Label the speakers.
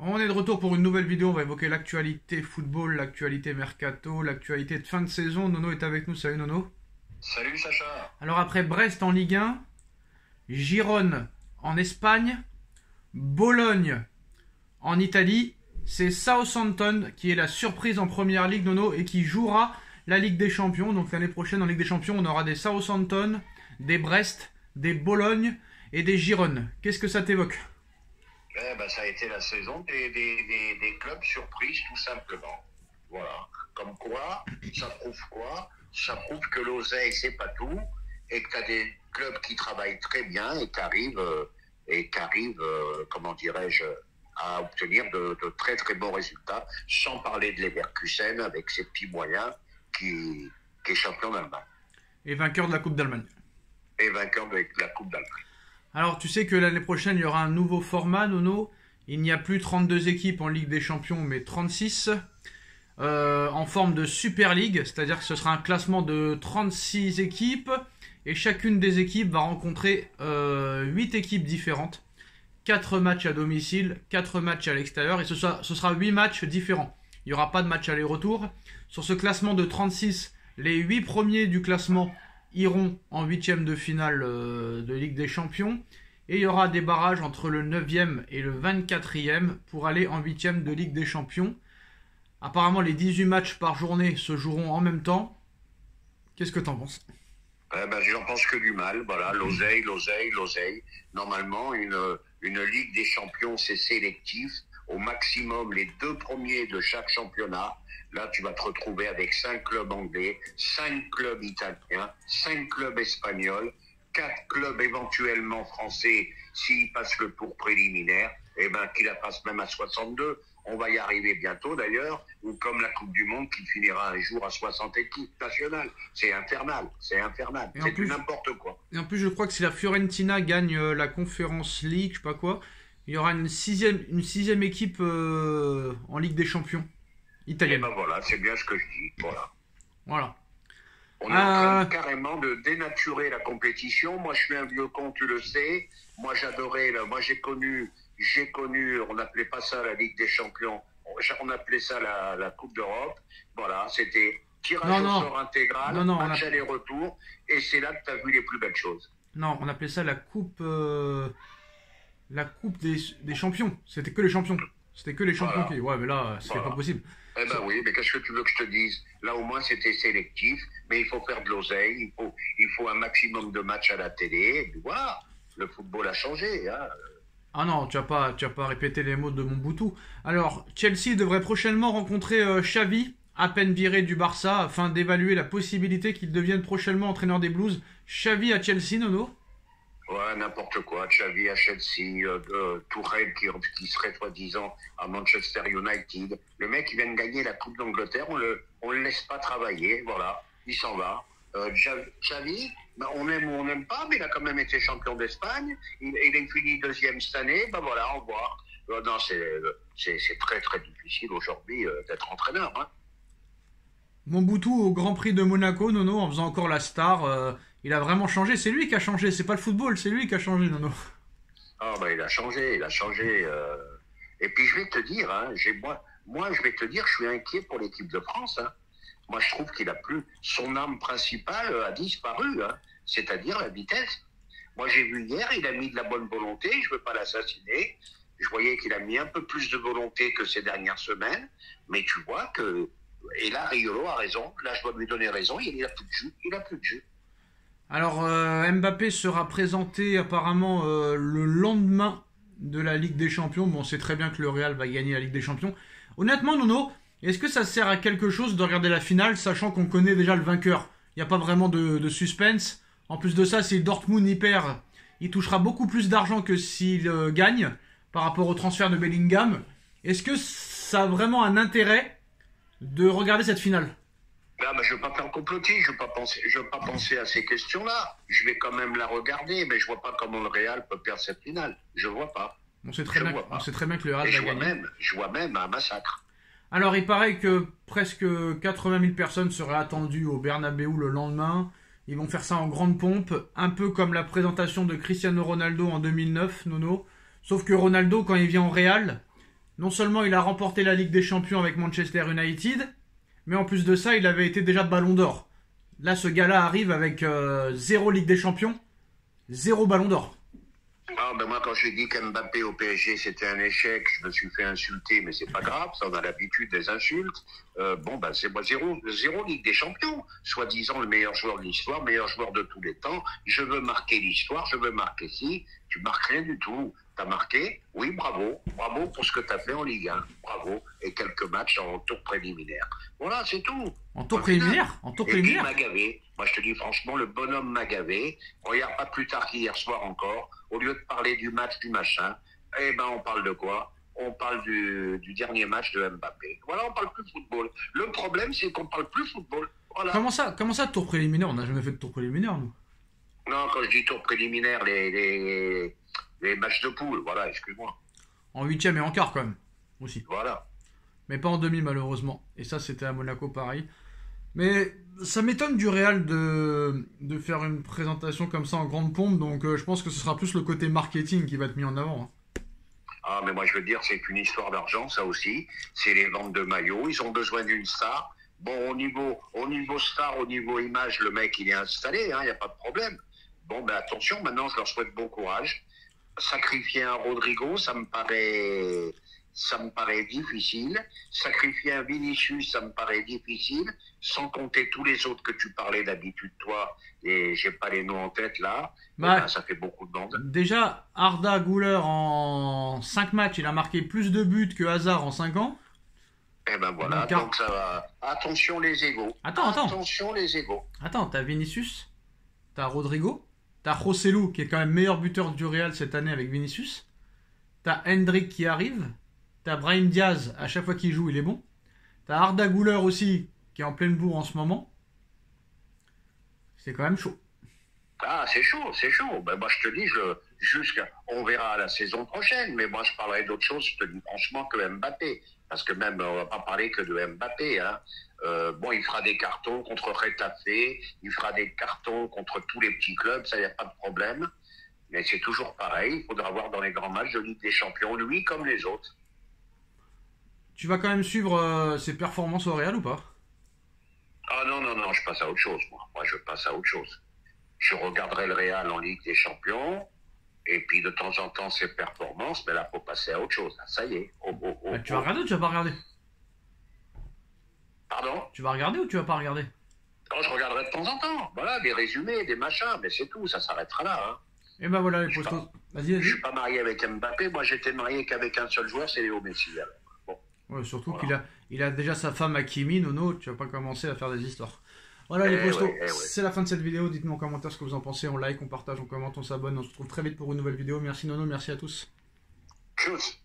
Speaker 1: On est de retour pour une nouvelle vidéo, on va évoquer l'actualité football, l'actualité mercato, l'actualité de fin de saison. Nono est avec nous, salut Nono.
Speaker 2: Salut Sacha.
Speaker 1: Alors après Brest en Ligue 1, Girone en Espagne, Bologne en Italie, c'est Southampton qui est la surprise en première ligue, Nono, et qui jouera la Ligue des Champions. Donc l'année prochaine en Ligue des Champions, on aura des Southampton, des Brest, des Bologne et des Girone. Qu'est-ce que ça t'évoque ?
Speaker 2: Ça a été la saison des clubs surprises, tout simplement. Voilà. Comme quoi, ça prouve quoi? Ça prouve que l'oseille, c'est pas tout, et que tu as des clubs qui travaillent très bien et qui arrivent, comment dirais-je, à obtenir de très très bons résultats, sans parler de Leverkusen avec ses petits moyens, qui est champion d'Allemagne.
Speaker 1: Et vainqueur de la Coupe d'Allemagne.
Speaker 2: Et vainqueur de la Coupe d'Allemagne.
Speaker 1: Alors, tu sais que l'année prochaine, il y aura un nouveau format, Nono. Il n'y a plus 32 équipes en Ligue des Champions, mais 36, en forme de Super League. C'est-à-dire que ce sera un classement de 36 équipes. Et chacune des équipes va rencontrer 8 équipes différentes. 4 matchs à domicile, 4 matchs à l'extérieur. Et ce sera 8 matchs différents. Il n'y aura pas de match aller-retour. Sur ce classement de 36, les 8 premiers du classement iront en huitième de finale de Ligue des Champions. Et il y aura des barrages entre le 9e et le 24e pour aller en huitième de Ligue des Champions. Apparemment, les 18 matchs par journée se joueront en même temps. Qu'est-ce que t'en penses ?
Speaker 2: J'en pense que du mal. Voilà, l'oseille. Normalement, une Ligue des Champions, c'est sélectif. Au maximum, les 2 premiers de chaque championnat. Là, tu vas te retrouver avec 5 clubs anglais, 5 clubs italiens, 5 clubs espagnols, 4 clubs éventuellement français s'ils passent le tour préliminaire, qu'ils la passent même à 62. On va y arriver bientôt d'ailleurs, ou comme la Coupe du Monde qui finira un jour à 60 équipes nationales. C'est infernal. C'est du n'importe quoi.
Speaker 1: Et en plus, je crois que si la Fiorentina gagne la Conference League, je sais pas quoi, il y aura une sixième équipe en Ligue des Champions italienne.
Speaker 2: Et voilà, c'est bien ce que je dis. Voilà. On est en train carrément de dénaturer la compétition. Moi, je suis un vieux con, tu le sais. Moi, j'adorais. Moi, j'ai connu. On n'appelait pas ça la Ligue des Champions. On appelait ça la Coupe d'Europe. Voilà, c'était tirage au sort intégral, match aller-retour. Et c'est là que tu as vu les plus belles choses.
Speaker 1: Non, on appelait ça la Coupe des champions. C'était que les champions. C'était que les champions qui. Ouais, mais là, c'était pas possible.
Speaker 2: Oui, mais qu'est-ce que tu veux que je te dise? Là, au moins, c'était sélectif, mais il faut faire de l'oseille, il faut un maximum de matchs à la télé, et puis voilà, le football a changé. Hein.
Speaker 1: Ah non, tu as pas répété les mots de Mobutu. Alors, Chelsea devrait prochainement rencontrer Xavi, à peine viré du Barça, afin d'évaluer la possibilité qu'il devienne prochainement entraîneur des Blues. Xavi à Chelsea, Nono?
Speaker 2: Ouais, n'importe quoi. Xavi à Chelsea, Tourelle qui serait soi-disant à Manchester United. Le mec, il vient de gagner la Coupe d'Angleterre, on le laisse pas travailler, voilà, il s'en va. Xavi, on aime ou on n'aime pas, mais il a quand même été champion d'Espagne. Il est fini deuxième cette année, voilà, au revoir. Non, c'est très très difficile aujourd'hui d'être entraîneur. Hein.
Speaker 1: Mobutu au Grand Prix de Monaco, Nono, en faisant encore la star. Il a vraiment changé, c'est lui qui a changé, c'est pas le football, c'est lui qui a changé, Nono.
Speaker 2: Il a changé. Et puis je vais te dire, hein, moi je vais te dire, je suis inquiet pour l'équipe de France. Hein. Moi je trouve qu'il a plus, son arme principale a disparu, hein, c'est-à-dire la vitesse. Moi j'ai vu hier, il a mis de la bonne volonté, je veux pas l'assassiner. Je voyais qu'il a mis un peu plus de volonté que ces dernières semaines, mais tu vois que, et là Riolo a raison, là je dois lui donner raison, il a plus de jus.
Speaker 1: Alors, Mbappé sera présenté apparemment le lendemain de la Ligue des Champions. Bon, on sait très bien que le Real va gagner la Ligue des Champions. Honnêtement, Nono, est-ce que ça sert à quelque chose de regarder la finale, sachant qu'on connaît déjà le vainqueur? Il n'y a pas vraiment de suspense. En plus de ça, si Dortmund y perd, il touchera beaucoup plus d'argent que s'il gagne par rapport au transfert de Bellingham. Est-ce que ça a vraiment un intérêt de regarder cette finale?
Speaker 2: Je ne veux pas faire complotiste, je ne veux pas penser à ces questions-là. Je vais quand même la regarder, mais je ne vois pas comment le Real peut perdre cette finale. Je ne vois pas.
Speaker 1: On sait très bien que le Real va gagner.
Speaker 2: Je vois même un massacre.
Speaker 1: Alors, il paraît que presque 80 000 personnes seraient attendues au Bernabéu le lendemain. Ils vont faire ça en grande pompe, un peu comme la présentation de Cristiano Ronaldo en 2009, Nono. Sauf que Ronaldo, quand il vient au Real, non seulement il a remporté la Ligue des Champions avec Manchester United, mais en plus de ça, il avait été déjà Ballon d'Or. Là, ce gars-là arrive avec 0 Ligue des Champions, 0 Ballon d'Or.
Speaker 2: Ah, ben moi, quand j'ai dit qu'Mbappé au PSG c'était un échec, je me suis fait insulter, mais c'est pas grave, ça on a l'habitude des insultes. Bon, ben c'est moi zéro Ligue des Champions, soi-disant le meilleur joueur de l'histoire, meilleur joueur de tous les temps. Je veux marquer l'histoire, je veux marquer si. Tu marques rien du tout. T'as marqué, oui, bravo, bravo pour ce que t'as fait en Ligue 1, bravo, et quelques matchs en tour préliminaire. Voilà, c'est tout.
Speaker 1: En tour préliminaire? En tour préliminaire?
Speaker 2: Et puis, m'a gavé. Moi, je te dis franchement, le bonhomme m'a gavé. Regarde, pas plus tard qu'hier soir encore, au lieu de parler du match, du machin, eh ben, on parle de quoi? On parle du dernier match de Mbappé. Voilà, on parle plus football. Le problème, c'est qu'on parle plus football. Voilà.
Speaker 1: Comment ça, tour préliminaire? On n'a jamais fait de tour préliminaire, nous.
Speaker 2: Non, quand je dis tour préliminaire, les matchs de poule, voilà, excuse-moi.
Speaker 1: En huitième et en quart, quand même, aussi.
Speaker 2: Voilà.
Speaker 1: Mais pas en demi, malheureusement. Et ça, c'était à Monaco, pareil. Mais ça m'étonne du Real de faire une présentation comme ça en grande pompe, donc je pense que ce sera plus le côté marketing qui va être mis en avant. Hein.
Speaker 2: Ah, mais moi, je veux dire, c'est une histoire d'argent, ça aussi. C'est les ventes de maillots. Ils ont besoin d'une star. Bon, au niveau star, au niveau image, le mec, il est installé, hein, il n'y a pas de problème. Bon, ben attention, maintenant, je leur souhaite bon courage. Sacrifier un Rodrigo, ça me paraît difficile. Sacrifier un Vinicius, ça me paraît difficile. Sans compter tous les autres que tu parlais d'habitude, toi, et j'ai pas les noms en tête là.
Speaker 1: Bah,
Speaker 2: ça fait beaucoup de monde.
Speaker 1: Déjà, Arda Güler en 5 matchs, il a marqué plus de buts que Hazard en 5 ans.
Speaker 2: Eh ben voilà, donc ça va. Attention les égos. Attention les égos.
Speaker 1: Attends, t'as Vinicius, t'as Rodrigo, t'as Joselu qui est quand même meilleur buteur du Real cette année avec Vinicius. T'as Hendrick qui arrive. T'as Brahim Diaz, à chaque fois qu'il joue, il est bon. T'as Arda Güler aussi, qui est en pleine bourre en ce moment. C'est quand même chaud.
Speaker 2: Ah, c'est chaud. Ben, moi, je te dis, on verra la saison prochaine. Mais moi, je parlerai d'autre chose, je te dis franchement, que Mbappé. Parce que même, on va pas parler que de Mbappé. Hein. Bon, il fera des cartons contre Retafe, il fera des cartons contre tous les petits clubs, ça, y a pas de problème. Mais c'est toujours pareil, il faudra voir dans les grands matchs de Ligue des Champions, lui comme les autres.
Speaker 1: Tu vas quand même suivre ses performances au Real ou pas?
Speaker 2: Ah non, je passe à autre chose, moi. Moi, je passe à autre chose. Je regarderai le Real en Ligue des Champions, et puis de temps en temps ses performances, mais là, faut passer à autre chose. Ça y est.
Speaker 1: Tu vas regarder ou tu vas pas regarder?
Speaker 2: Pardon?
Speaker 1: Tu vas regarder ou tu vas pas regarder?
Speaker 2: Je regarderai de temps en temps. Voilà, des résumés, des machins, mais c'est tout, ça s'arrêtera là. Hein.
Speaker 1: Et ben voilà les postos. Vas-y.
Speaker 2: Je suis pas marié avec Mbappé, moi j'étais marié qu'avec un seul joueur, c'est Léo Messi. Alors. Bon.
Speaker 1: Ouais, surtout voilà. qu'il a déjà sa femme Hakimi, Nono, tu vas pas commencer à faire des histoires. Voilà les postos, c'est la fin de cette vidéo, dites-nous en commentaire ce que vous en pensez, on like, on partage, on commente, on s'abonne, on se retrouve très vite pour une nouvelle vidéo. Merci Nono, merci à tous.
Speaker 2: Tchuss.